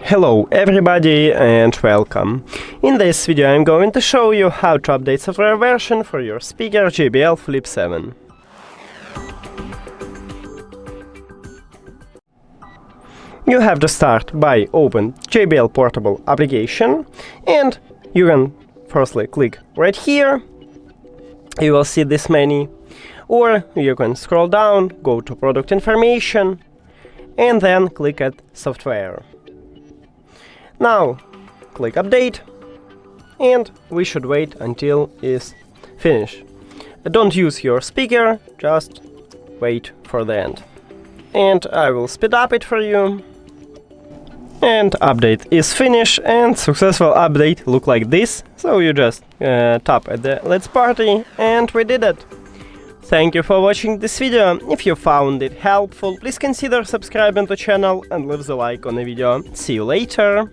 Hello everybody and welcome. In this video I'm going to show you how to update software version for your speaker JBL Flip 7. You have to start by open JBL Portable application, and you can firstly click right here. You will see this menu, or you can scroll down, go to product information, and then click at software. Now click update, and we should wait until it's finished. Don't use your speaker, just wait for the end. And I will speed up it for you. And update is finished, and successful update look like this. So you just tap at the Let's Party, and we did it. Thank you for watching this video. If you found it helpful, please consider subscribing to the channel and leave the like on the video. See you later!